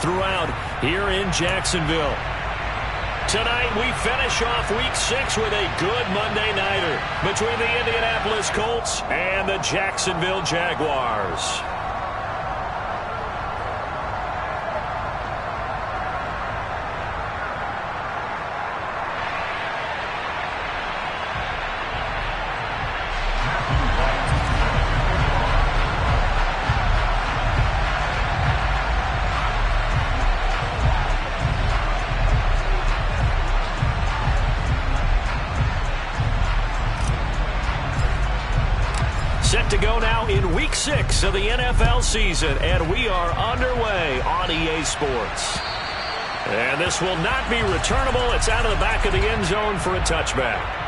throughout here in Jacksonville. Tonight, we finish off Week 6 with a good Monday nighter between the Indianapolis Colts and the Jacksonville Jaguars. Set to go now in Week 6 of the NFL season, and we are underway on EA Sports. And this will not be returnable. It's out of the back of the end zone for a touchback.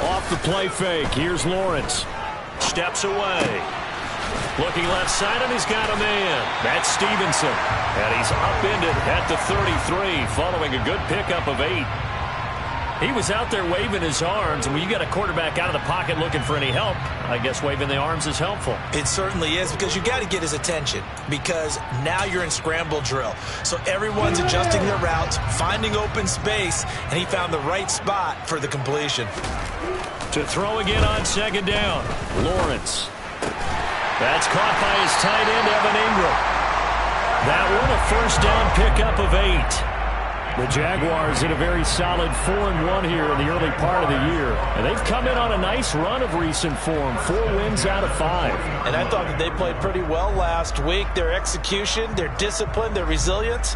Off the play fake. Here's Lawrence. Steps away. Looking left side, and he's got a man. That's Stevenson. And he's upended at the 33 following a good pickup of 8. He was out there waving his arms, and when you got a quarterback out of the pocket looking for any help, I guess waving the arms is helpful. It certainly is, because you got to get his attention, because now you're in scramble drill. So everyone's adjusting their routes, finding open space, and he found the right spot for the completion. To throw again on second down, Lawrence. That's caught by his tight end, Evan Ingram. That one a first down pickup of 8. The Jaguars in a very solid 4-1 here in the early part of the year. And they've come in on a nice run of recent form. 4 wins out of 5. And I thought that they played pretty well last week. Their execution, their discipline, their resilience,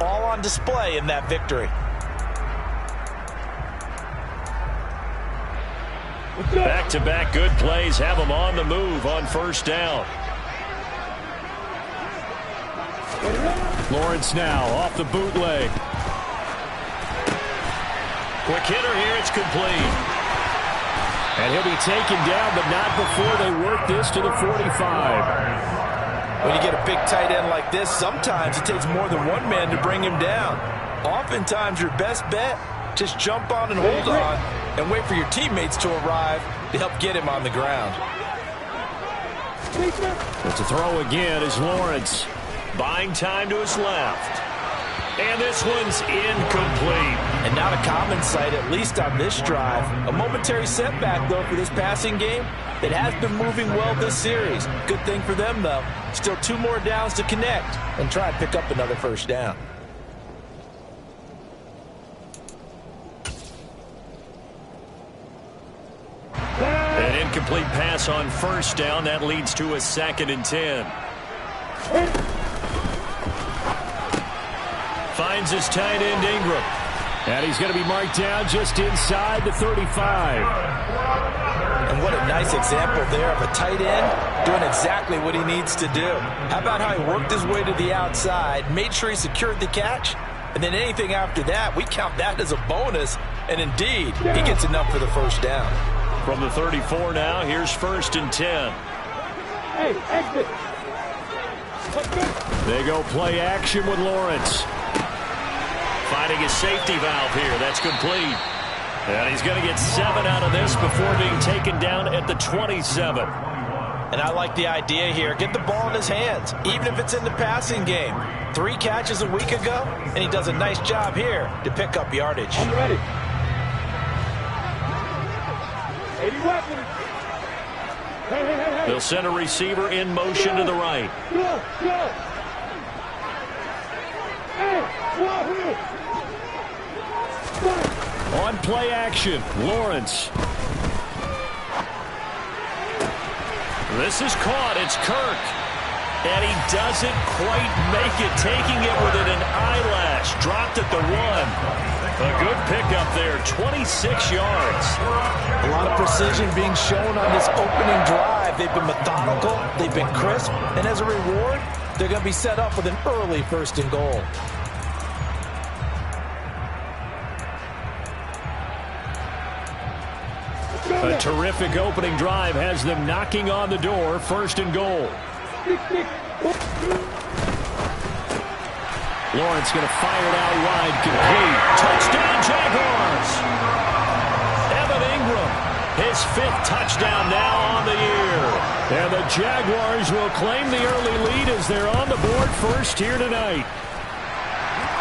all on display in that victory. Back-to-back good plays have them on the move on first down. Lawrence now off the bootleg. Quick hitter here, it's complete. And he'll be taken down, but not before they work this to the 45. When you get a big tight end like this, sometimes it takes more than one man to bring him down. Oftentimes, your best bet, just jump on and hold on and wait for your teammates to arrive to help get him on the ground. But to throw again is Lawrence. Buying time to his left. And this one's incomplete. And not a common sight, at least on this drive. A momentary setback, though, for this passing game. It has been moving well this series. Good thing for them, though. Still 2 more downs to connect and try and pick up another first down. An incomplete pass on first down. That leads to a 2nd and 10. Finds his tight end, Ingram. And he's going to be marked down just inside the 35. And what a nice example there of a tight end doing exactly what he needs to do. How about how he worked his way to the outside, made sure he secured the catch, and then anything after that, we count that as a bonus. And indeed, he gets enough for the first down. From the 34 now, here's 1st and 10. Hey, exit. They go play action with Lawrence. Finding his safety valve here. That's complete. And he's going to get 7 out of this before being taken down at the 27. And I like the idea here. Get the ball in his hands, even if it's in the passing game. 3 catches a week ago, and he does a nice job here to pick up yardage. I'm ready. 80 weapons. Hey. They'll send a receiver in motion to the right. Go. Hey, On play action, Lawrence. This is caught. It's Kirk. And he doesn't quite make it, taking it within an eyelash. Dropped at the 1. A good pickup there, 26 yards. A lot of precision being shown on this opening drive. They've been methodical, they've been crisp, and as a reward, they're going to be set up with an early 1st and goal. A terrific opening drive has them knocking on the door, 1st and goal. Lawrence going to fire it out wide, complete. Touchdown, Jaguars! Evan Ingram, his 5th touchdown now on the year. And the Jaguars will claim the early lead as they're on the board first here tonight.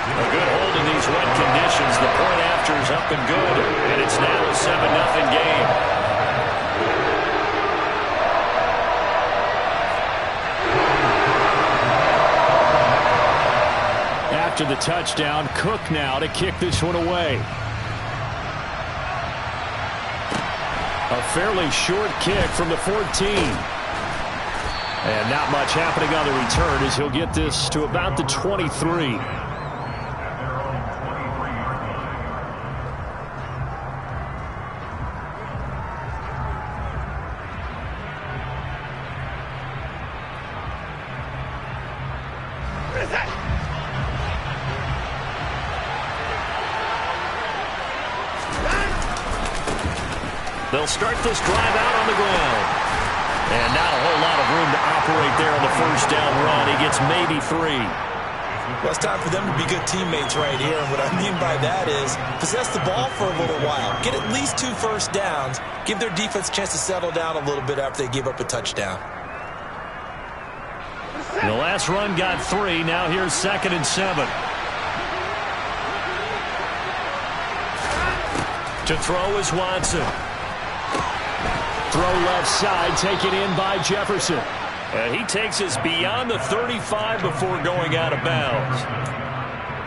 A good hold in these wet conditions. The point after is up and good, and it's now a 7-0 game. After the touchdown, Cook now to kick this one away. A fairly short kick from the 14. And not much happening on the return as he'll get this to about the 23. They'll start this drive out on the ground. And not a whole lot of room to operate there on the 1st down run. He gets maybe 3. Well, it's time for them to be good teammates right here. And what I mean by that is possess the ball for a little while. Get at least 2 first downs. Give their defense a chance to settle down a little bit after they give up a touchdown. The last run got 3. Now here's 2nd and 7. To throw is Watson. Throw left side, taken in by Jefferson. And he takes us beyond the 35 before going out of bounds.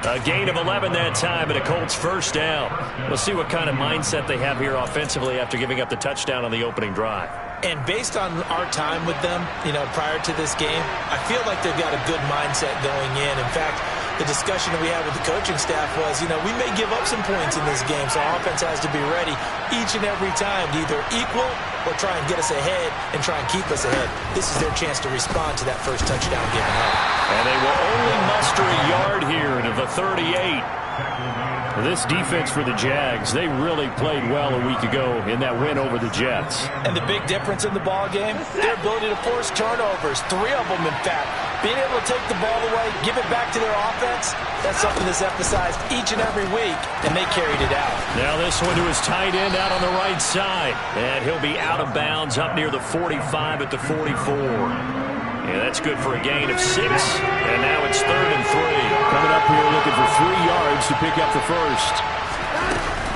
A gain of 11 that time and a Colts 1st down. We'll see what kind of mindset they have here offensively after giving up the touchdown on the opening drive. And based on our time with them, prior to this game, I feel like they've got a good mindset going in. In fact, the discussion that we had with the coaching staff was, we may give up some points in this game, so our offense has to be ready each and every time to either equal or try and get us ahead and try and keep us ahead. This is their chance to respond to that first touchdown given up. And they will only muster a yard here to the 38. This defense for the Jags, they really played well a week ago in that win over the Jets. And the big difference in the ball game, their ability to force turnovers, 3 of them in fact. Being able to take the ball away, give it back to their offense, that's something that's emphasized each and every week, and they carried it out. Now this one to his tight end out on the right side. And he'll be out of bounds up near the 45 at the 44. Yeah, that's good for a gain of 6. And now it's 3rd and 3. Coming up here looking for 3 yards to pick up the first.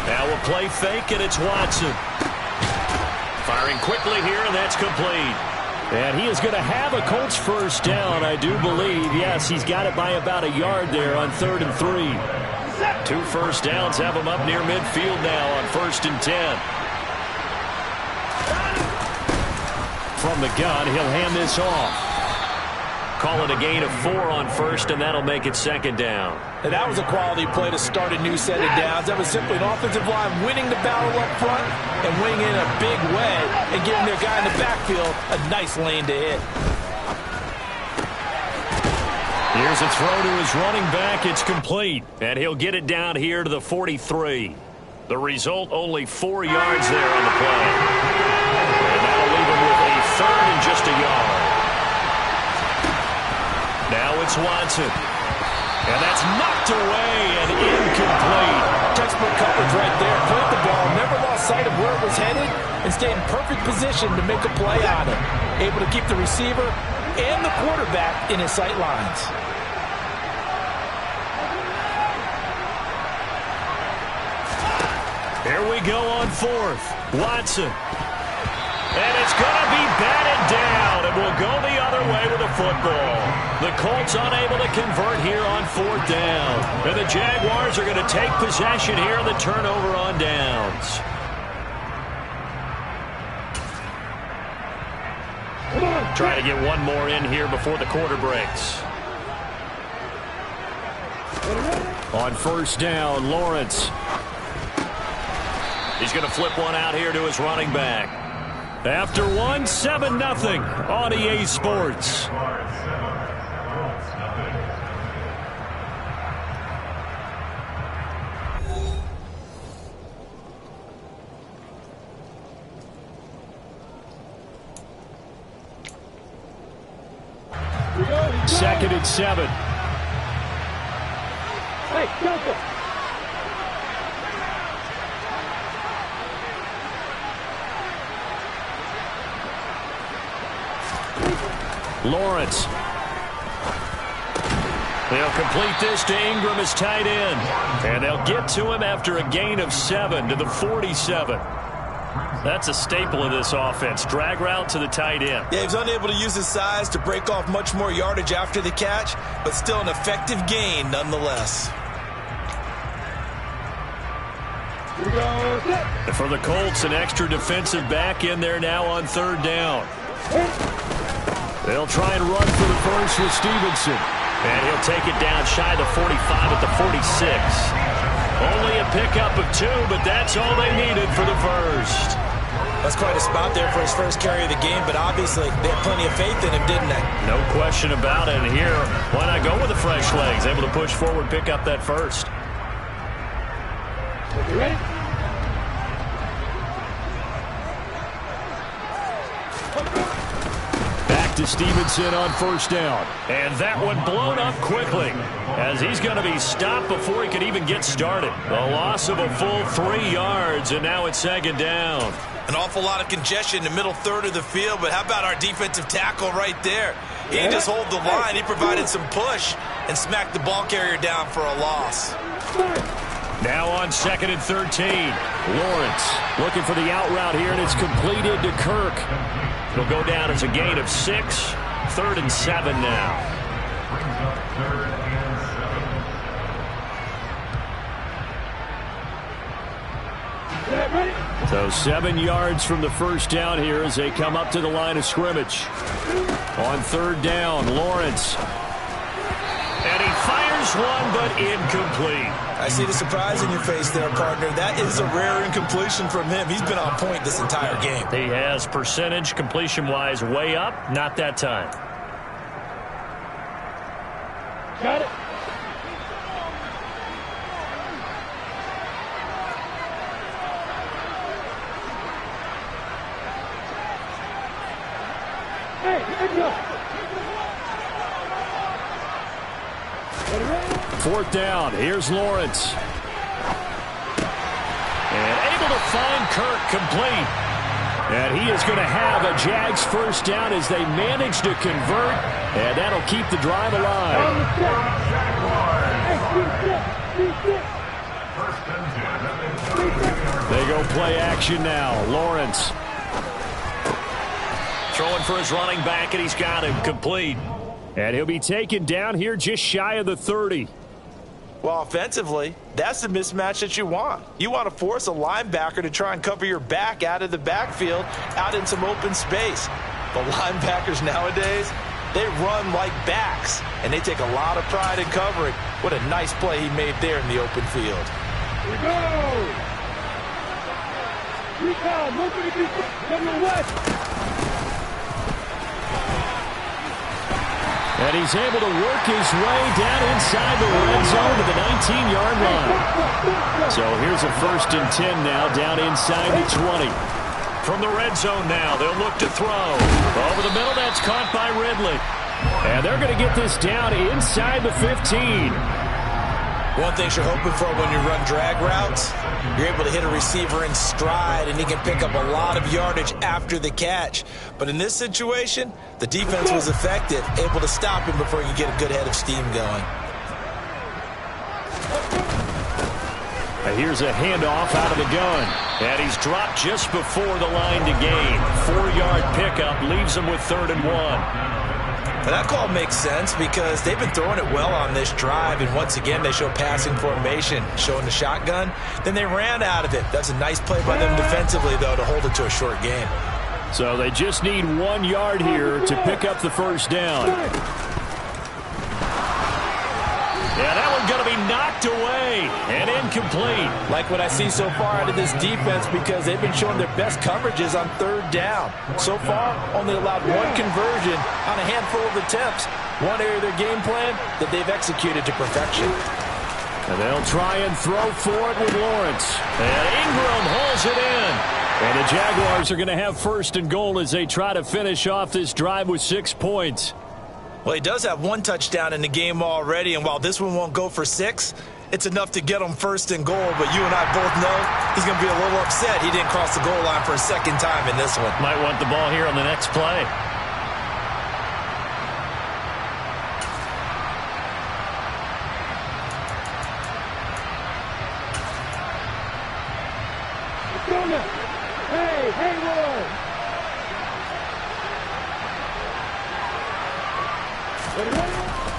Now we'll play fake, and it's Watson. Firing quickly here, and that's complete. And he is going to have a Colts 1st down, I do believe. Yes, he's got it by about a yard there on 3rd and 3. 2 first downs have him up near midfield now on 1st and 10. From the gun, he'll hand this off. Call it a gain of 4 on 1st, and that'll make it 2nd down. And that was a quality play to start a new set of downs. That was simply an offensive line winning the battle up front and winning in a big way and giving their guy in the backfield a nice lane to hit. Here's a throw to his running back. It's complete, and he'll get it down here to the 43. The result, only 4 yards there on the play. And that'll leave him with a 3rd and just a yard. Now it's Watson. And that's knocked away and incomplete. Textbook coverage right there. Played the ball, never lost sight of where it was headed, and stayed in perfect position to make a play on it. Able to keep the receiver and the quarterback in his sight lines. Here we go on 4th. Watson. And it's going to be batted down, and will go the other way with the football. The Colts unable to convert here on 4th down. And the Jaguars are going to take possession here on the turnover on downs. Try to get one more in here before the quarter breaks. On 1st down, Lawrence. He's going to flip one out here to his running back. After 1, 7-0 on EA Sports. 2nd and 7. Hey, Joseph. Lawrence. They'll complete this to Ingram as tight end. And they'll get to him after a gain of 7 to the 47. That's a staple of this offense. Drag route to the tight end. Yeah, he was unable to use his size to break off much more yardage after the catch, but still an effective gain nonetheless. And for the Colts, an extra defensive back in there now on 3rd down. They'll try and run for the first with Stevenson. And he'll take it down shy of the 45 at the 46. Only a pickup of 2, but that's all they needed for the first. That's quite a spot there for his first carry of the game, but obviously they had plenty of faith in him, didn't they? No question about it. And here, why not go with the fresh legs? Able to push forward, pick up that first. You ready? Back to Stevenson on 1st down. And that one blown up quickly as he's going to be stopped before he could even get started. A loss of a full 3 yards, and now it's 2nd down. An awful lot of congestion in the middle third of the field, but how about our defensive tackle right there? He didn't just hold the line. He provided some push and smacked the ball carrier down for a loss. Now on 2nd and 13. Lawrence looking for the out route here, and it's completed to Kirk. It'll go down as a gain of 6. 3rd and 7 now. So 7 yards from the first down here as they come up to the line of scrimmage. On 3rd down, Lawrence. And he fires one, but incomplete. I see the surprise in your face there, partner. That is a rare incompletion from him. He's been on point this entire game. He has percentage completion-wise way up. Not that time. Got it. Hey, let's go. 4th down. Here's Lawrence. And able to find Kirk complete. And he is going to have a Jags first down as they manage to convert. And that'll keep the drive alive. They go play action now. Lawrence. Throwing for his running back, and he's got him complete. And he'll be taken down here just shy of the 30. Well, offensively, that's the mismatch that you want. You want to force a linebacker to try and cover your back out of the backfield, out in some open space. But linebackers nowadays, they run like backs, and they take a lot of pride in covering. What a nice play he made there in the open field. Here we go. Recall, move to the defense. Come to the west. And he's able to work his way down inside the red zone to the 19-yard line. So here's a 1st and 10 now, down inside the 20. From the red zone now, they'll look to throw. Over the middle, that's caught by Ridley. And they're going to get this down inside the 15. One thing you're hoping for when you run drag routes, you're able to hit a receiver in stride, and he can pick up a lot of yardage after the catch. But in this situation, the defense was effective, able to stop him before he could get a good head of steam going. And here's a handoff out of the gun. And he's dropped just before the line to gain. 4-yard pickup leaves him with 3rd and 1. But that call makes sense because they've been throwing it well on this drive, and once again they show passing formation, showing the shotgun. Then they ran out of it. That's a nice play by them defensively, though, to hold it to a short gain. So they just need 1 yard here to pick up the first down. Yeah, that one's going to be knocked away and incomplete. Like what I see so far out of this defense because they've been showing their best coverages on 3rd down. So far, only allowed 1 conversion on a handful of attempts. One area of their game plan that they've executed to perfection. And they'll try and throw for it with Lawrence. And Ingram hauls it in. And the Jaguars are going to have 1st and goal as they try to finish off this drive with 6 points. Well, he does have one touchdown in the game already, and while this one won't go for 6, it's enough to get him first and goal. But you and I both know he's going to be a little upset he didn't cross the goal line for a second time in this one. Might want the ball here on the next play. Hey, Hayward!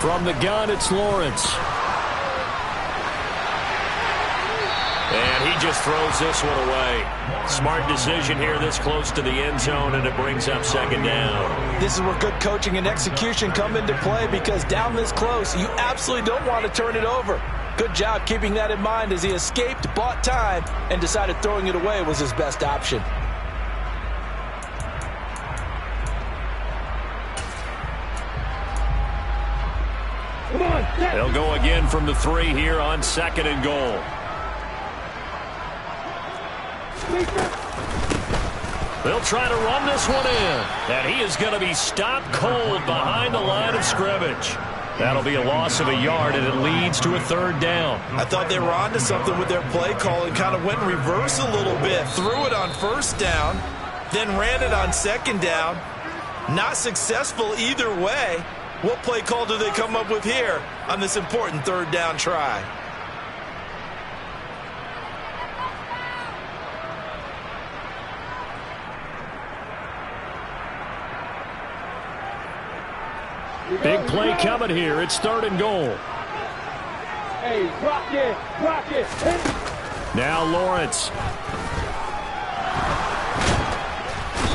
From the gun, it's Lawrence. And he just throws this one away. Smart decision here this close to the end zone, and it brings up second down. This is where good coaching and execution come into play, because down this close, you absolutely don't want to turn it over. Good job keeping that in mind as he escaped, bought time, and decided throwing it away was his best option. They'll go again from the 3 here on second and goal. They'll try to run this one in, and he is going to be stopped cold behind the line of scrimmage. That'll be a loss of a yard, and it leads to a third down. I thought they were onto something with their play call and kind of went in reverse a little bit. Threw it on first down, then ran it on second down. Not successful either way. What play call do they come up with here on this important third down try? Big play coming here. It's third and goal. Hey, rock it, rock it. Now Lawrence.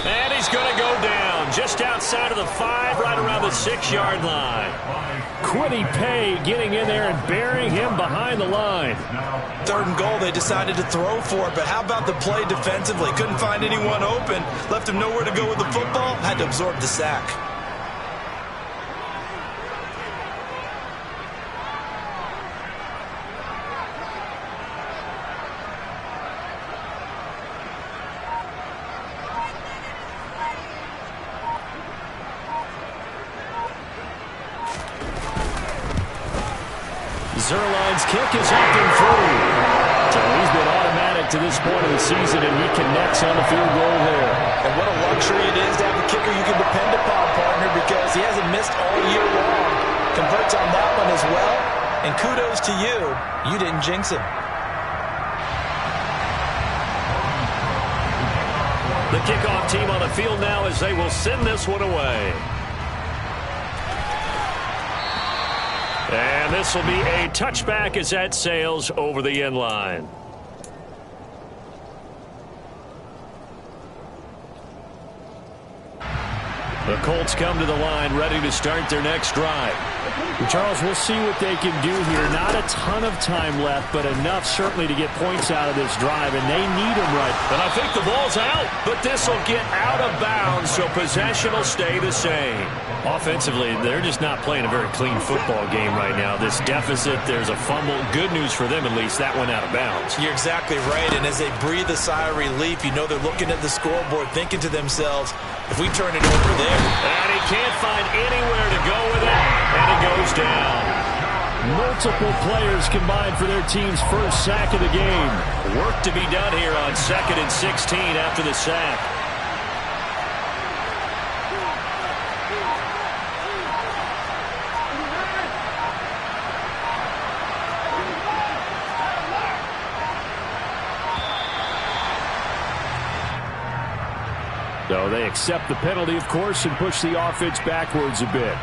And he's going to go down just outside of the 5, right around the 6-yard line. Quiddy Pay getting in there and burying him behind the line. Third and goal, they decided to throw for it, but how about the play defensively? Couldn't find anyone open, left him nowhere to go with the football, had to absorb the sack. Zerline's kick is up and through. So he's been automatic to this point of the season, and he connects on the field goal there. And what a luxury it is to have a kicker you can depend upon, partner, because he hasn't missed all year long. Converts on that one as well, and kudos to you. You didn't jinx him. The kickoff team on the field now as they will send this one away. And this will be a touchback as that sails over the end line. The Colts come to the line ready to start their next drive. Charles, we'll see what they can do here. Not a ton of time left, but enough certainly to get points out of this drive, and they need them right. And I think the ball's out, but this will get out of bounds, so possession will stay the same. Offensively, they're just not playing a very clean football game right now. This deficit, there's a fumble. Good news for them, at least. That went out of bounds. You're exactly right, and as they breathe a sigh of relief, you know they're looking at the scoreboard thinking to themselves, if we turn it over there. And he can't find anywhere to go with it, and it goes down. Multiple players combined for their team's first sack of the game. Work to be done here on 2nd and 16 after the sack. So they accept the penalty, of course, and push the offense backwards a bit.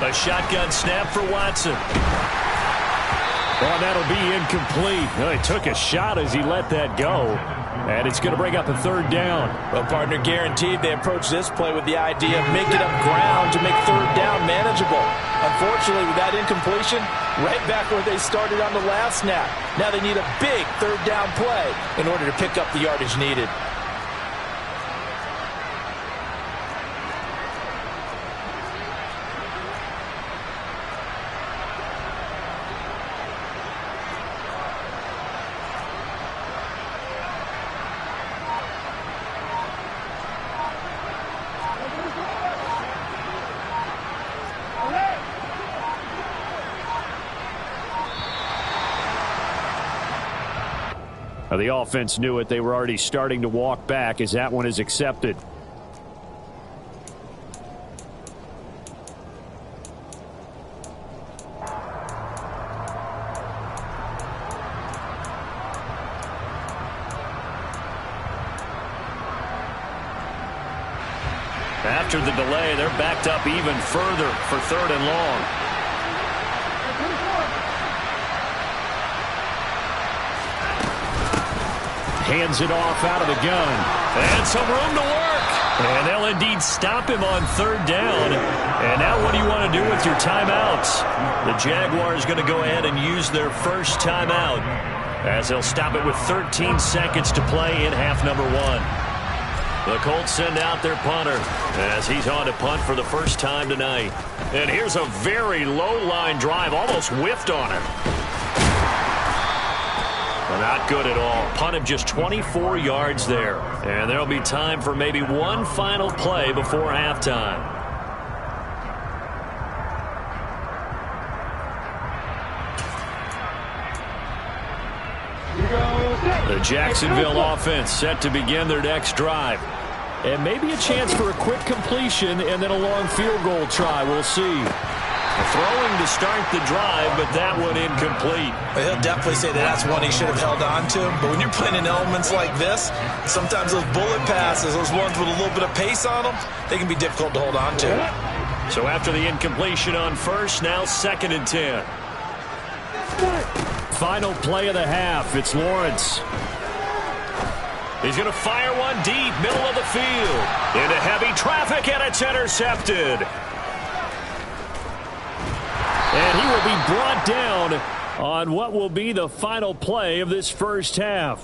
A shotgun snap for Watson. Well, that'll be incomplete. Well, he took a shot as he let that go. And it's going to bring up a third down. Well, partner, guaranteed they approach this play with the idea of making up ground to make third down manageable. Unfortunately, with that incompletion, right back where they started on the last snap. Now they need a big third down play in order to pick up the yardage needed. The offense knew it. They were already starting to walk back as that one is accepted. After the delay, they're backed up even further for 3rd and long. Hands it off out of the gun. And some room to work. And they'll indeed stop him on 3rd down. And now what do you want to do with your timeouts? The Jaguars going to go ahead and use their first timeout as they'll stop it with 13 seconds to play in half number 1. The Colts send out their punter as he's on to punt for the first time tonight. And here's a very low-line drive, almost whiffed on it. Well, not good at all. Punt of just 24 yards there. And there'll be time for maybe one final play before halftime. The Jacksonville offense set to begin their next drive. And maybe a chance for a quick completion and then a long field goal try. We'll see. Throwing to start the drive, but that one incomplete. Well, he'll definitely say that that's one he should have held on to. But when you're playing in elements like this, sometimes those bullet passes, those ones with a little bit of pace on them, they can be difficult to hold on to. So after the incompletion on first, now 2nd and 10. Final play of the half. It's Lawrence. He's going to fire one deep, middle of the field. Into heavy traffic, and it's intercepted. And he will be brought down on what will be the final play of this first half.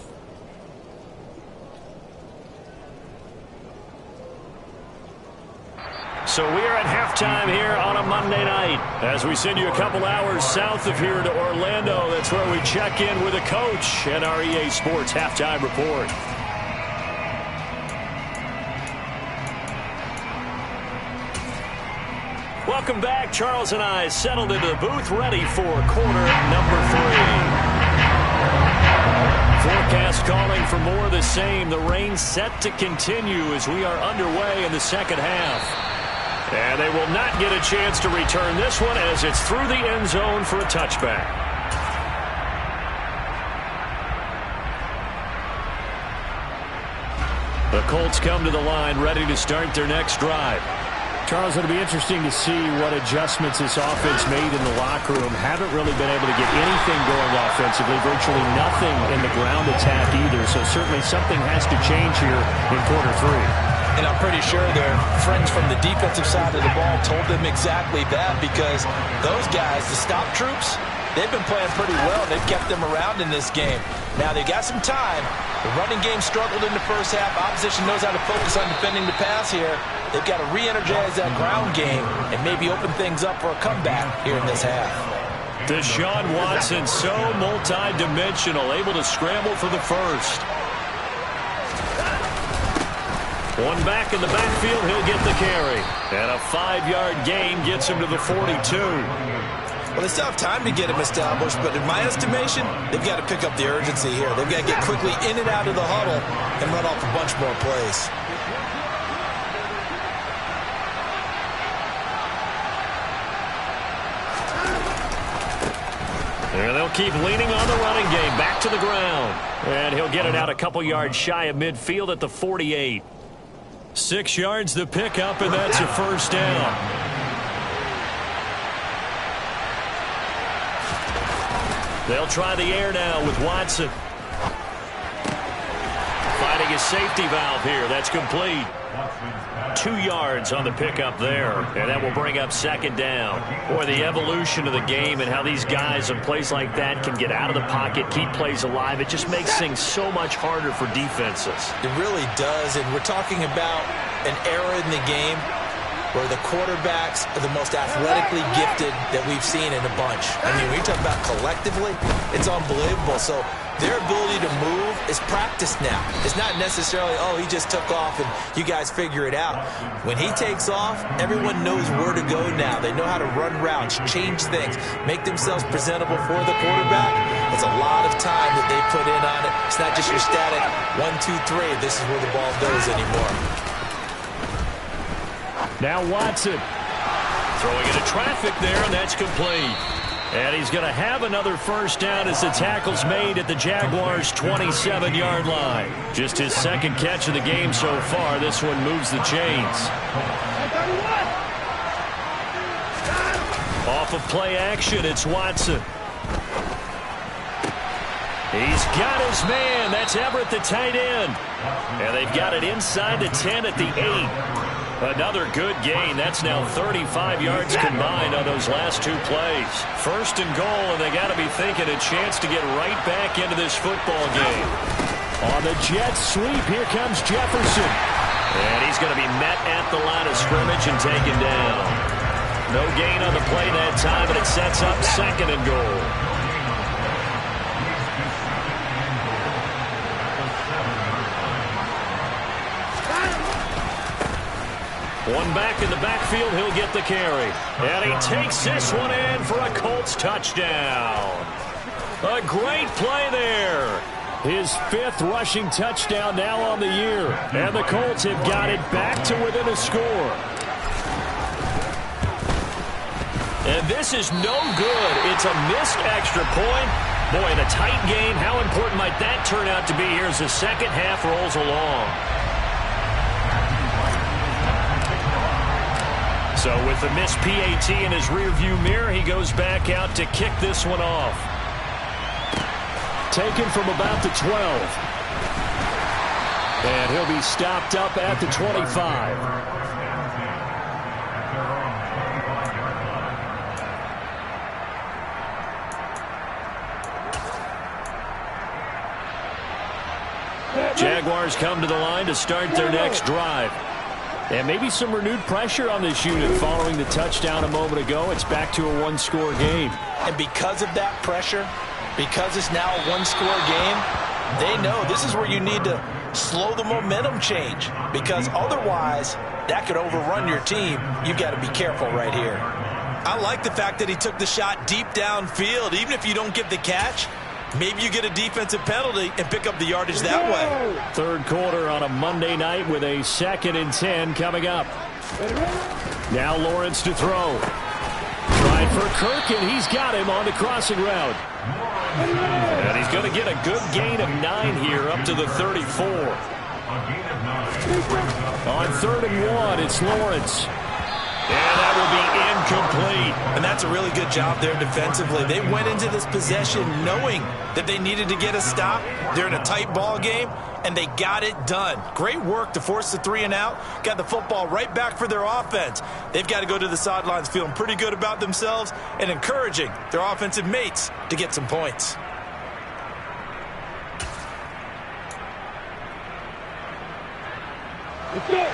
So we are at halftime here on a Monday night as we send you a couple hours south of here to Orlando. That's where we check in with a coach and our EA Sports halftime report. Welcome back. Charles and I settled into the booth ready for quarter number 3. Forecast calling for more of the same. The rain set to continue as we are underway in the second half. And they will not get a chance to return this one as it's through the end zone for a touchback. The Colts come to the line ready to start their next drive. Charles, it'll be interesting to see what adjustments this offense made in the locker room. Haven't really been able to get anything going offensively, virtually nothing in the ground attack either. So certainly something has to change here in quarter 3. And I'm pretty sure their friends from the defensive side of the ball told them exactly that, because those guys, the stop troops, they've been playing pretty well. They've kept them around in this game. Now, they got some time. The running game struggled in the first half. Opposition knows how to focus on defending the pass here. They've got to re-energize that ground game and maybe open things up for a comeback here in this half. Deshaun Watson, so multi-dimensional, able to scramble for the first. One back in the backfield, he'll get the carry. And a 5-yard gain gets him to the 42. Well, they still have time to get him established, but in my estimation, they've got to pick up the urgency here. They've got to get quickly in and out of the huddle and run off a bunch more plays. And they'll keep leaning on the running game. Back to the ground. And he'll get it out a couple yards shy of midfield at the 48. 6 yards the pickup, and that's a first down. They'll try the air now with Watson. Finding a safety valve here. That's complete. 2 yards on the pickup there, and that will bring up second down. Boy, the evolution of the game and how these guys in plays like that can get out of the pocket, keep plays alive, it just makes things so much harder for defenses. It really does, and we're talking about an era in the game where the quarterbacks are the most athletically gifted that we've seen in a bunch. I mean, when you talk about collectively, it's unbelievable. So Their ability to move is practiced now. It's not necessarily, oh, he just took off and you guys figure it out. When he takes off, everyone knows where to go now. They know how to run routes, change things, make themselves presentable for the quarterback. It's a lot of time that they put in on it. It's not just your static 1, 2, 3. This is where the ball goes anymore. Now Watson. Throwing into traffic there, and that's complete. And he's going to have another first down as the tackle's made at the Jaguars' 27-yard line. Just his second catch of the game so far. This one moves the chains. Off of play action, it's Watson. He's got his man. That's Everett, the tight end. And they've got it inside the 10 at the 8. Another good gain. That's now 35 yards combined on those last two plays. First and goal, and they got to be thinking a chance to get right back into this football game. On the jet sweep, here comes Jefferson. And he's going to be met at the line of scrimmage and taken down. No gain on the play that time, and it sets up second and goal. One back in the backfield, he'll get the carry. And he takes this one in for a Colts touchdown. A great play there. His 5th rushing touchdown now on the year. And the Colts have got it back to within a score. And this is no good. It's a missed extra point. Boy, in a tight game, how important might that turn out to be here as the second half rolls along? So with the missed PAT in his rearview mirror, he goes back out to kick this one off. Taken from about the 12. And he'll be stopped up at the 25. Jaguars come to the line to start their next drive. And maybe some renewed pressure on this unit following the touchdown a moment ago. It's back to a one-score game. And because of that pressure, because it's now a one-score game, they know this is where you need to slow the momentum change. Because otherwise, that could overrun your team. You've got to be careful right here. I like the fact that he took the shot deep downfield. Even if you don't get the catch, maybe you get a defensive penalty and pick up the yardage that way. Third quarter on a Monday night with a 2nd and 10 coming up. Now Lawrence to throw. Trying for Kirk, and he's got him on the crossing route. And he's going to get a good gain of 9 here up to the 34. On 3rd and 1, it's Lawrence. And that will be incomplete. And that's a really good job there defensively. They went into this possession knowing that they needed to get a stop. They're in a tight ball game, and they got it done. Great work to force the 3 and out. Got the football right back for their offense. They've got to go to the sidelines feeling pretty good about themselves and encouraging their offensive mates to get some points. Let's go.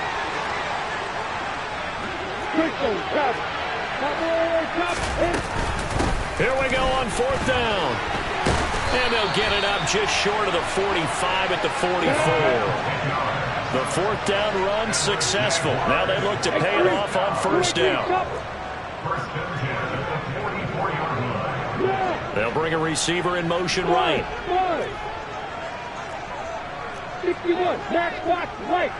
Here we go on 4th down. And they'll get it up just short of the 45 at the 44. The 4th down run successful. Now they look to pay it off on 1st down. They'll bring a receiver in motion right. 61, max box right.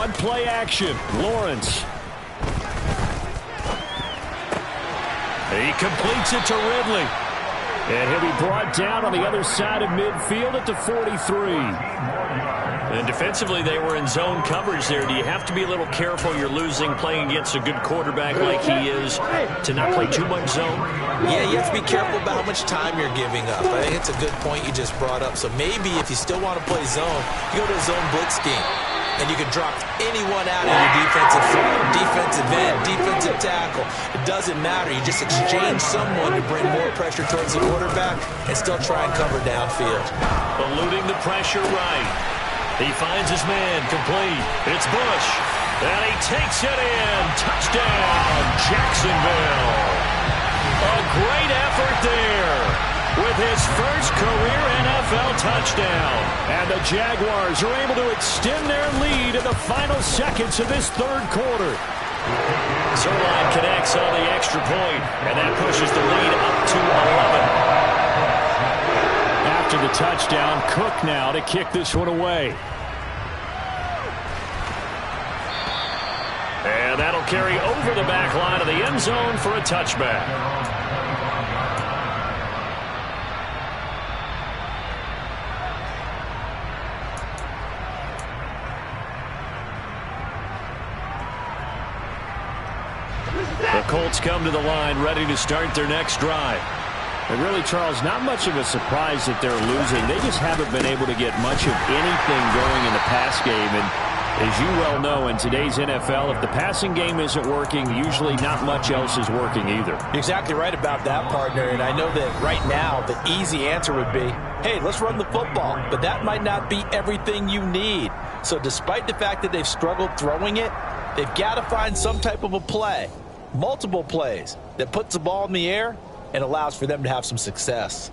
On play action, Lawrence. He completes it to Ridley. And he'll be brought down on the other side of midfield at the 43. And defensively, they were in zone coverage there. Do you have to be a little careful? You're losing playing against a good quarterback like he is to not play too much zone? Yeah, you have to be careful about how much time you're giving up. I think it's a good point you just brought up. So maybe if you still want to play zone, you go to a zone blitz scheme. And you can drop anyone out of your defensive front, defensive end, defensive tackle. It doesn't matter. You just exchange someone to bring more pressure towards the quarterback and still try and cover downfield. Eluding the pressure right. He finds his man complete. It's Bush. And he takes it in. Touchdown, Jacksonville. A great effort there with his first career NFL touchdown. And the Jaguars are able to extend their lead in the final seconds of this third quarter. Zerline connects on the extra point, and that pushes the lead up to 11. After the touchdown, Cook now to kick this one away. And that'll carry over the back line of the end zone for a touchback. The Colts come to the line ready to start their next drive. And really, Charles, not much of a surprise that they're losing. They just haven't been able to get much of anything going in the pass game. And as you well know, in today's NFL, if the passing game isn't working, usually not much else is working either. You're exactly right about that, partner. And I know that right now the easy answer would be, hey, let's run the football. But that might not be everything you need. So despite the fact that they've struggled throwing it, they've got to find some type of a play, multiple plays, that puts the ball in the air and allows for them to have some success.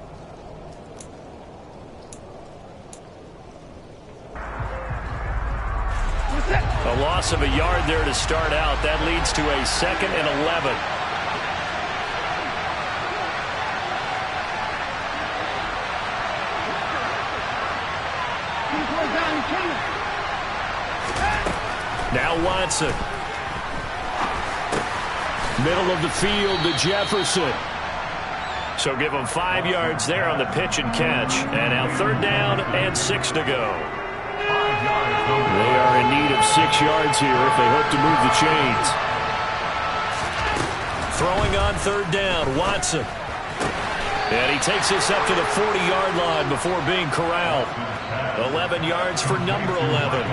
A loss of a yard there to start out. That leads to a 2nd and 11. Now Watson. Middle of the field to Jefferson. So give them 5 yards there on the pitch and catch. And now 3rd down and 6 to go. They are in need of 6 yards here if they hope to move the chains. Throwing on 3rd down, Watson. And he takes this up to the 40-yard line before being corralled. 11 yards for number 11.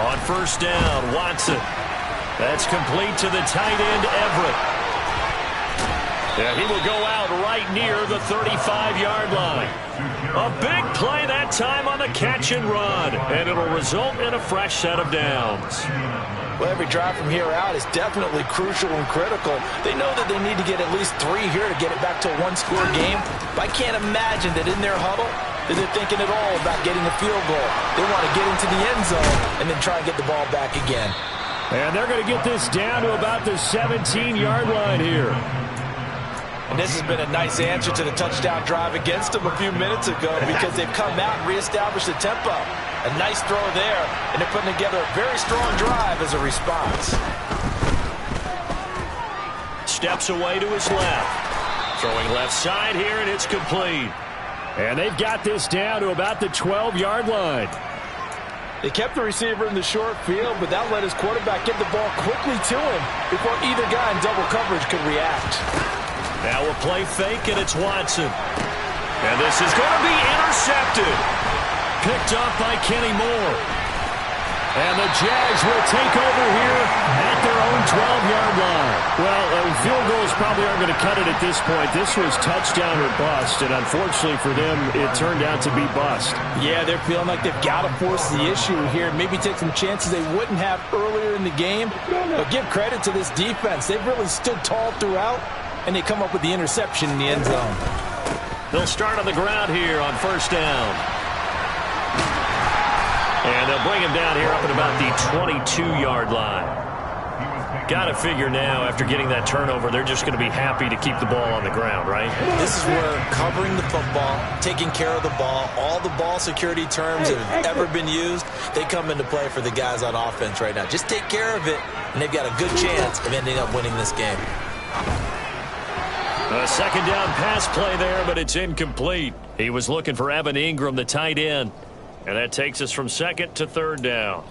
On 1st down, Watson. That's complete to the tight end, Everett. Yeah, he will go out right near the 35-yard line. A big play that time on the catch and run, and it'll result in a fresh set of downs. Well, every drive from here out is definitely crucial and critical. They know that they need to get at least 3 here to get it back to a one-score game. But I can't imagine that in their huddle that they're thinking at all about getting a field goal. They want to get into the end zone and then try and get the ball back again. And they're going to get this down to about the 17-yard line here. And this has been a nice answer to the touchdown drive against them a few minutes ago because they've come out and reestablished the tempo. A nice throw there, and they're putting together a very strong drive as a response. Steps away to his left. Throwing left side here, and it's complete. And they've got this down to about the 12-yard line. They kept the receiver in the short field, but that let his quarterback get the ball quickly to him before either guy in double coverage could react. Now a play fake, and it's Watson. And this is going to be intercepted. Picked up by Kenny Moore. And the Jags will take over here at their own 12-yard line. Well, field goals probably aren't going to cut it at this point. This was touchdown or bust, and unfortunately for them, it turned out to be bust. Yeah, they're feeling like they've got to force the issue here. Maybe take some chances they wouldn't have earlier in the game. But give credit to this defense. They've really stood tall throughout, and they come up with the interception in the end zone. They'll start on the ground here on 1st down. And they'll bring him down here up at about the 22-yard line. Got to figure now, after getting that turnover, they're just going to be happy to keep the ball on the ground, right? This is where covering the football, taking care of the ball, all the ball security terms that have ever been used, they come into play for the guys on offense right now. Just take care of it, and they've got a good chance of ending up winning this game. A 2nd down pass play there, but it's incomplete. He was looking for Evan Ingram, the tight end. And that takes us from 2nd to 3rd down.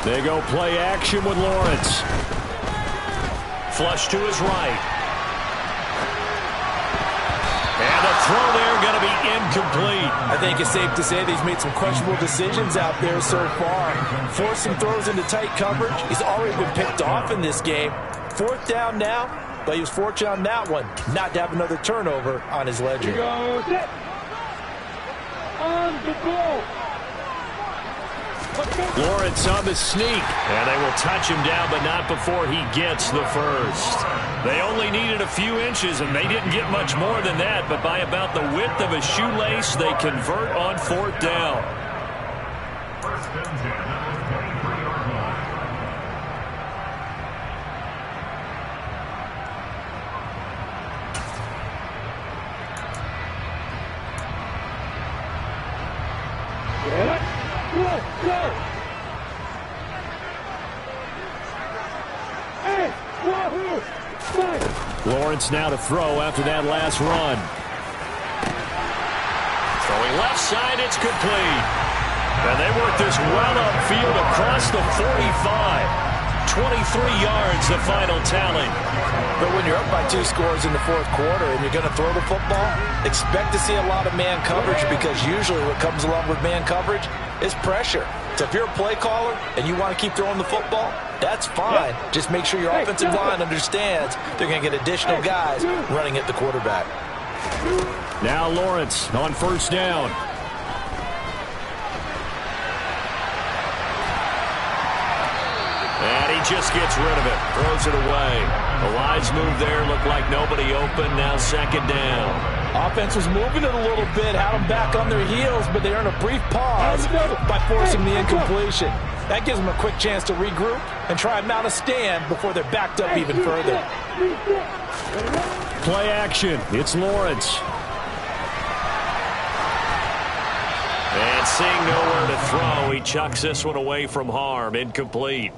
They go play action with Lawrence. Flush to his right. And the throw there going to be incomplete. I think it's safe to say that he's made some questionable decisions out there so far. Forced some throws into tight coverage. He's already been picked off in this game. 4th down now, but he was fortunate on that one not to have another turnover on his ledger. On the ball. Lawrence on the sneak, and they will touch him down, but not before he gets the first. They only needed a few inches, and they didn't get much more than that, but by about the width of a shoelace, they convert on 4th down. Lawrence now to throw after that last run. Throwing left side, it's complete. And they work this well upfield across the 45. 23 yards, the final tally. But when you're up by 2 scores in the 4th quarter and you're going to throw the football, expect to see a lot of man coverage, because usually what comes along with man coverage is pressure. So if you're a play caller and you want to keep throwing the football, that's fine. Just make sure your offensive line understands they're going to get additional guys running at the quarterback. Now Lawrence on 1st down. And he just gets rid of it. Throws it away. The lines move there. Looked like nobody open. Now 2nd down. Offense was moving it a little bit, had them back on their heels, but they earned a brief pause by forcing the incompletion. That gives them a quick chance to regroup and try and mount a stand before they're backed up even further. Play action. It's Lawrence. And seeing nowhere to throw, he chucks this one away from harm. Incomplete.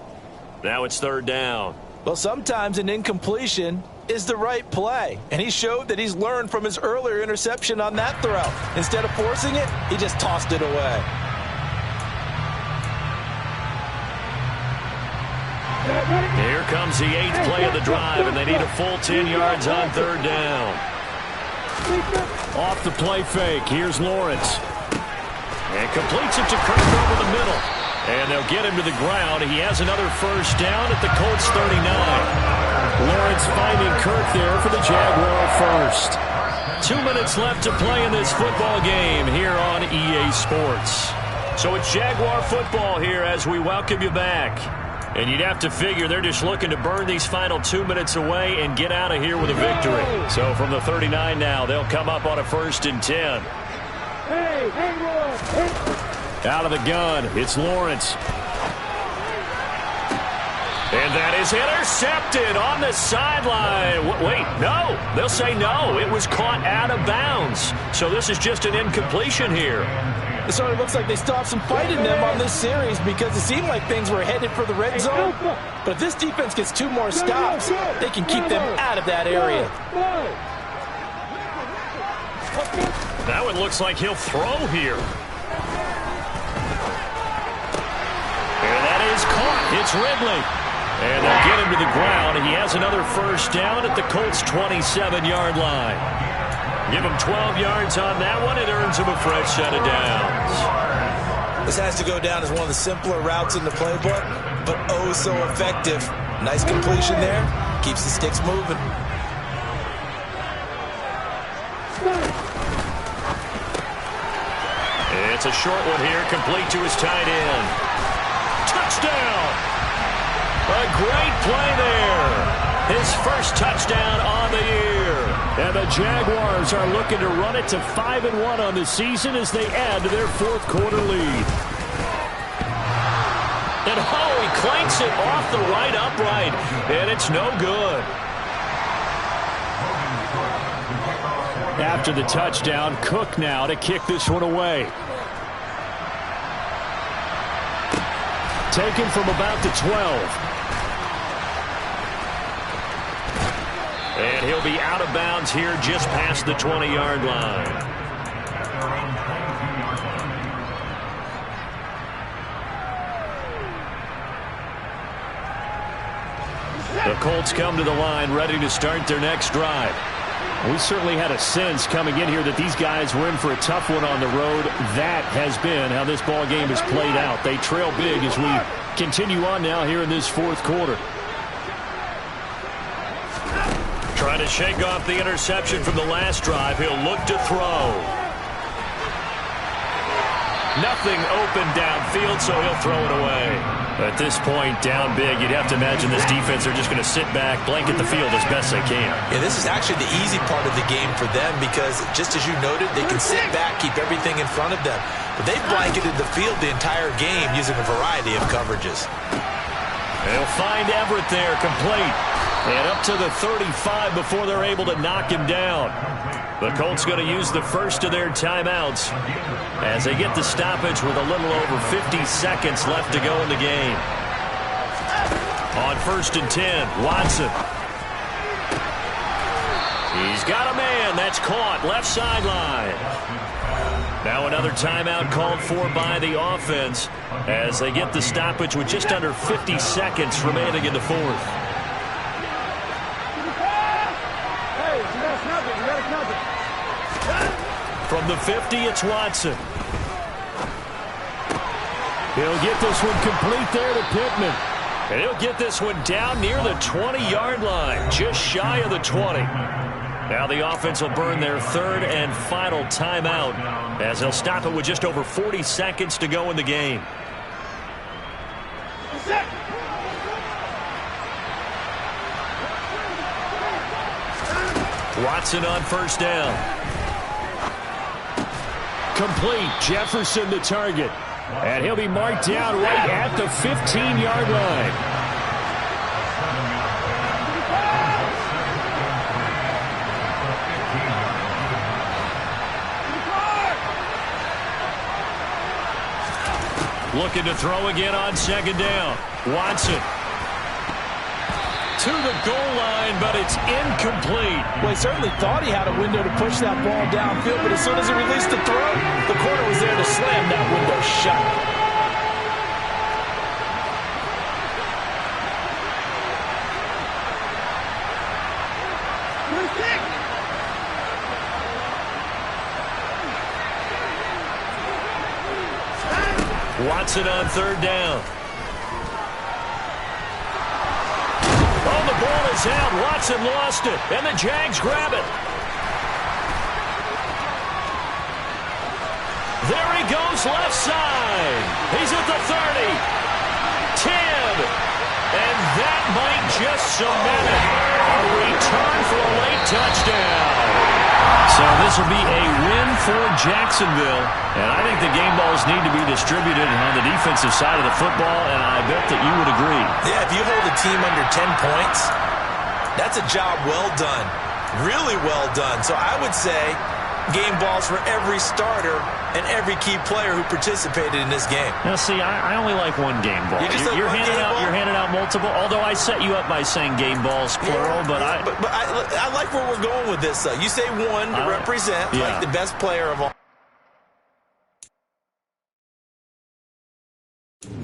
Now it's 3rd down. Well, sometimes an incompletion is the right play, and he showed that he's learned from his earlier interception on that throw. Instead of forcing it, he just tossed it away. Here comes the 8th play of the drive, and they need a full 10 yards on 3rd down. Off the play fake, here's Lawrence. And completes it to Kirk over the middle. And they'll get him to the ground. He has another 1st down at the Colts 39. Lawrence finding Kirk there for the Jaguar first. 2 minutes left to play in this football game here on EA Sports. So it's Jaguar football here as we welcome you back. And you'd have to figure they're just looking to burn these final 2 minutes away and get out of here with a victory. So from the 39 now, they'll come up on a 1st and 10. Out of the gun, it's Lawrence. And that is intercepted on the sideline. Wait, no. They'll say no. It was caught out of bounds. So this is just an incompletion here. So it looks like they still have some fight in them on this series, because it seemed like things were headed for the red zone. But if this defense gets 2 more stops, they can keep them out of that area. That one looks like he'll throw here. And that is caught. It's Ridley. And they'll get him to the ground. He has another 1st down at the Colts' 27-yard line. Give him 12 yards on that one. It earns him a fresh set of downs. This has to go down as one of the simpler routes in the playbook, but oh so effective. Nice completion there. Keeps the sticks moving. It's a short one here, complete to his tight end. Touchdown! A great play there. His first touchdown on the year. And the Jaguars are looking to run it to 5-1 on the season as they add to their 4th quarter lead. And he clanks it off the right upright, and it's no good. After the touchdown, Cook now to kick this one away. Taken from about the 12. And he'll be out of bounds here just past the 20-yard line. The Colts come to the line ready to start their next drive. We certainly had a sense coming in here that these guys were in for a tough one on the road. That has been how this ball game has played out. They trail big as we continue on now here in this fourth quarter. Trying to shake off the interception from the last drive. He'll look to throw. Nothing open downfield, so he'll throw it away. At this point, down big, you'd have to imagine this defense are just going to sit back, blanket the field as best they can. Yeah, this is actually the easy part of the game for them because, just as you noted, they can sit back, keep everything in front of them. But they've blanketed the field the entire game using a variety of coverages. They'll find Everett there, complete. And up to the 35 before they're able to knock him down. The Colts going to use the first of their timeouts as they get the stoppage with a little over 50 seconds left to go in the game. On 1st and 10, Watson. He's got a man. That's caught. Left sideline. Now another timeout called for by the offense as they get the stoppage with just under 50 seconds remaining in the fourth. From the 50, it's Watson. He'll get this one complete there to Pittman. And he'll get this one down near the 20-yard line, just shy of the 20. Now the offense will burn their third and final timeout as they'll stop it with just over 40 seconds to go in the game. Watson on 1st down. Complete. Jefferson the target. And he'll be marked down right at the 15-yard line. Looking to throw again on 2nd down. Watson to the goal line, but it's incomplete. Well, he certainly thought he had a window to push that ball downfield, but as soon as he released the throw, the corner was there to slam that window shut. Watson on 3rd down. Oh, the ball is out. Watson lost it, and the Jags grab it. There he goes, left side. He's at the 30. 10. And that might just cement it. A return for a late touchdown. So this will be a win for Jacksonville. And I think the game balls need to be distributed on the defensive side of the football, and I bet that you would agree. Yeah, if you hold a team under 10 points, that's a job well done. Really well done. So I would say game balls for every starter and every key player who participated in this game. Now, see, I only like one game ball. You're handing out multiple, although I set you up by saying game balls, plural. Yeah, but I like where we're going with this. You say one to represent like the best player of all.